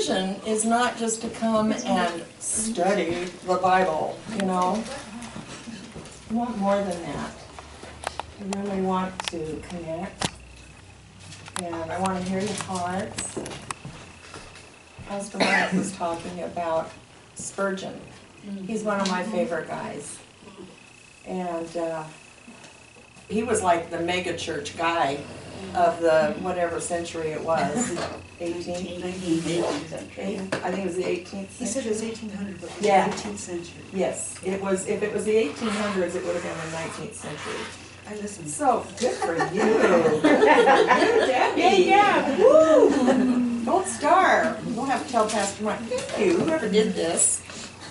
vision is not just to come and study the Bible, you know. I want more than that. I really want to connect, and I want to hear your hearts. Pastor Mike was talking about Spurgeon. He's one of my favorite guys. And he was like the mega church guy of the whatever century it was. 18th? 18th century. I think it was the 18th century. He said it was 1800, but it was Yeah. the 18th century. Yes, it was. If it was the 1800s, it would have been the 19th century. I listened. So good for you. You, Debbie. Yeah. Woo! Don't starve. You don't have to tell Pastor Mike, thank you, whoever did this.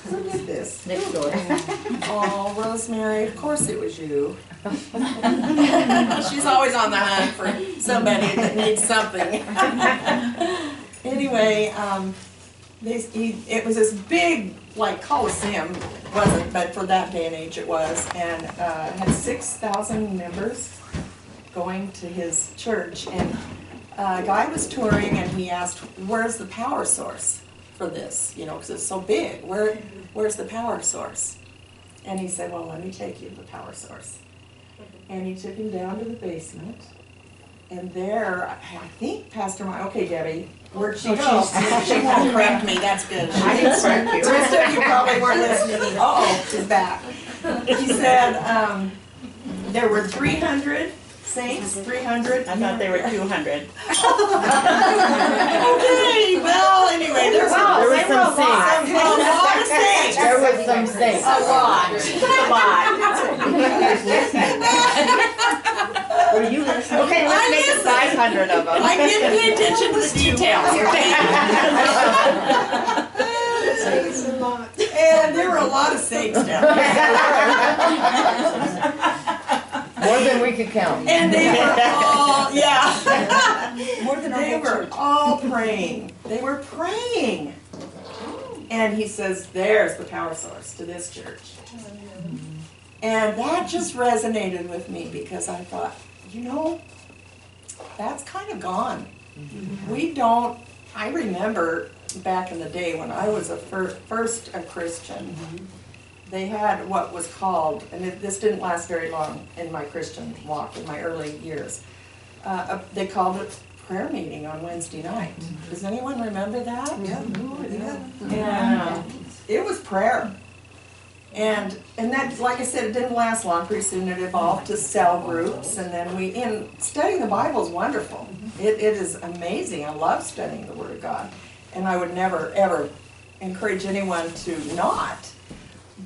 Who did this? Next door. Oh, Rosemary, of course it was you. She's always on the hunt for somebody that needs something. Anyway, it was this big, like Coliseum, wasn't, but for that day and age it was, and had 6,000 members going to his church. And a guy was touring, and he asked, "Where's the power source for this? You know, because it's so big. Where's the power source?" And he said, "Well, let me take you to the power source." And he took him down to the basement. And there, I think Pastor Mike, okay, Debbie, where'd she go? She won't correct me, that's good. I didn't correct you. The rest of you probably weren't listening. Uh-oh, she's back. He said there were 300 saints, 300. I thought they were 200. Okay, well, anyway, there was some saints. A lot of saints. There was some saints. A lot. Were you listening? Okay, let's make it 500 of them. I didn't pay attention to the details. And there were a lot of saints down there. More than we could count. And they were all, yeah. More than our They whole were church. all praying. They were praying. And he says, there's the power source to this church. And that just resonated with me because I thought, you know, that's kind of gone. We don't, I remember back in the day when I was first a Christian, they had what was called, and this didn't last very long in my Christian walk in my early years, they called it prayer meeting on Wednesday night. Does anyone remember that? Yeah. And it was prayer. And that, like I said, it didn't last long. Pretty soon it evolved to cell groups, and then studying the Bible is wonderful. It is amazing. I love studying the Word of God. And I would never, ever encourage anyone to not.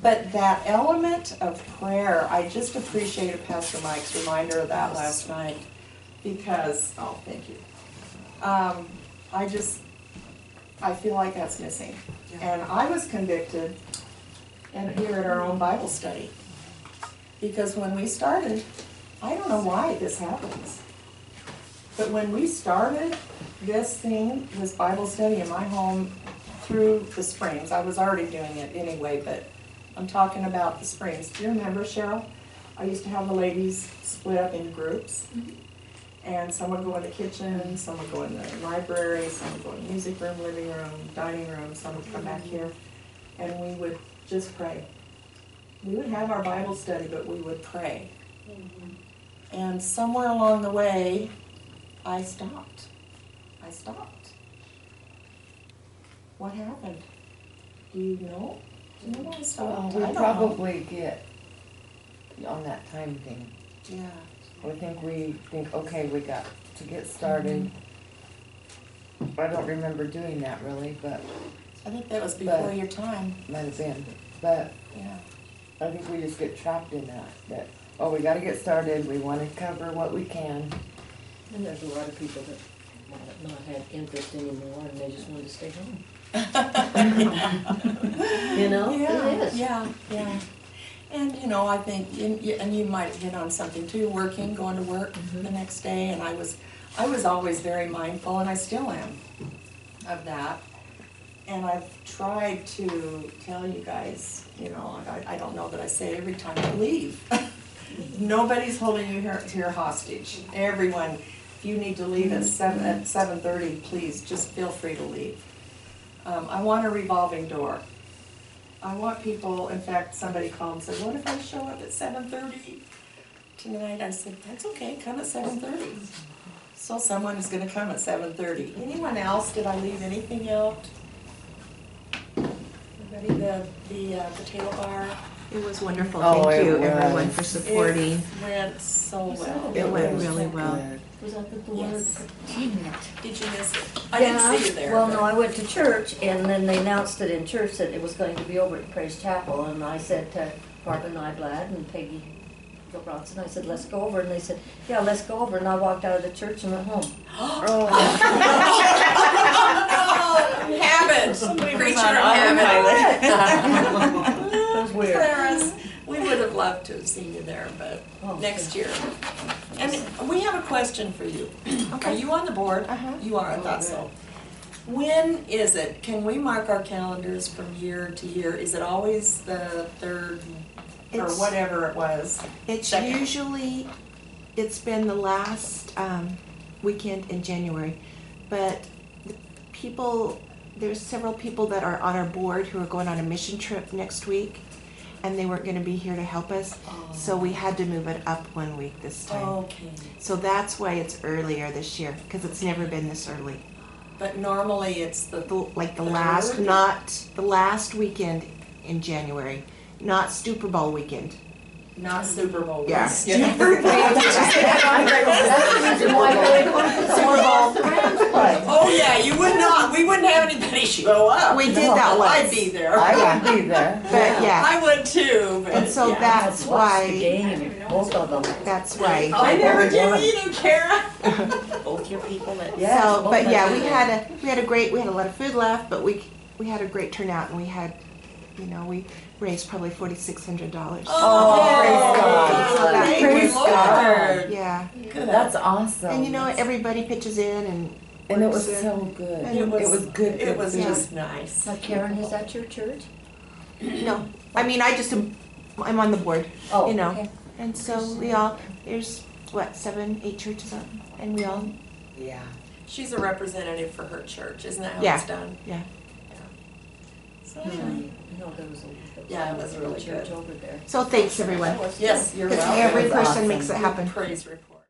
But that element of prayer, I just appreciated Pastor Mike's reminder of that last night because, oh, thank you. I feel like that's missing. And I was convicted here at our own Bible study. Because when we started, I don't know why this happens, but when we started this Bible study in my home through the Springs, I was already doing it anyway, but I'm talking about the Springs. Do you remember, Cheryl? I used to have the ladies split up into groups. And some would go in the kitchen, some would go in the library, some would go in the music room, living room, dining room, some would come back here. And we would just pray. We would have our Bible study, but we would pray. And somewhere along the way, I stopped. What happened? Do you know? Do you know why I stopped? We I don't probably get on that time thing. know. Yeah. We think, okay, we got to get started. I don't remember doing that really, but I think that was before your time. might have been. But Yeah. I think we just get trapped in that, oh, we gotta get started, we wanna cover what we can. And there's a lot of people that might not have interest anymore and they just want to stay home. You know, Yeah, it is. yeah. And you know, I think, and you might hit on something too, going to work the next day, and I was always very mindful, and I still am, of that. And I've tried to tell you guys, you know, I don't know that I say it every time I leave. Nobody's holding you here hostage. Everyone, if you need to leave at 7:30, please just feel free to leave. I want a revolving door. I want people, in fact, somebody called and said, what if I show up at 7:30 tonight? I said, that's okay, come at 7:30. So someone is gonna come at 7:30. Anyone else, did I leave anything out? Everybody, the potato bar? It was wonderful. Oh, Thank it you, was. everyone, for supporting. It went so well. It went was really well. good. Was that the word? Yes. Dang it. Did you miss it? I didn't see you there. Well, but- no, I went to church and then they announced it in church that it was going to be over at Praise Chapel. And I said to Barbara Nyblad and Peggy Bronson, I said, let's go over. And they said, yeah, let's go over. And I walked out of the church and went home. Oh, habit. Creature of habit. It was weird. Clarence, we would have loved to have seen you there, but Oh, next year. And we have a question for you. Are you on the board? Uh-huh. You are, I thought so. When is it? Can we mark our calendars from year to year? Is it always the third or It's- whatever it was? It's Second. usually, it's been the last weekend in January, but the people, there's several people that are on our board who are going on a mission trip next week, and they weren't gonna be here to help us, so we had to move it up 1 week this time. Okay. So that's why it's earlier this year, because it's never been this early. But normally it's Like the The last, third? not the last weekend in January, not Super Bowl weekend. not Super Bowl. Yeah. That's the reason why they went to Super Bowl Rams play. Oh, yeah, you would not, we wouldn't have anybody show up. We did that once. I'd be there. I would be there. But yeah, I would too, but. and so yeah. that's Watched the why, game, both of them. that's why. I never Every did one. either, Kara. Both your people that. Yeah. So, both but my yeah, children. we had a lot of food left, but we had a great turnout, and we had, we raised probably $4,600. Oh, praise God. Thank Praise you, God. Lord. Yeah, That's awesome. and everybody pitches in, and And it was works in. so good. And It was good. It was food. just nice. Now, Karen, is that your church? No, I mean, I'm on the board, Oh, You know. okay. and so there's what, 7, 8 churches up, and we all, Yeah. She's a representative for her church, isn't that how Yeah. it's done? yeah. So, No, anyway. there was a Yeah, it was little really church good. over there. So thanks, everyone. Yes, you're Because welcome. every That was person awesome. makes it happen. Praise report.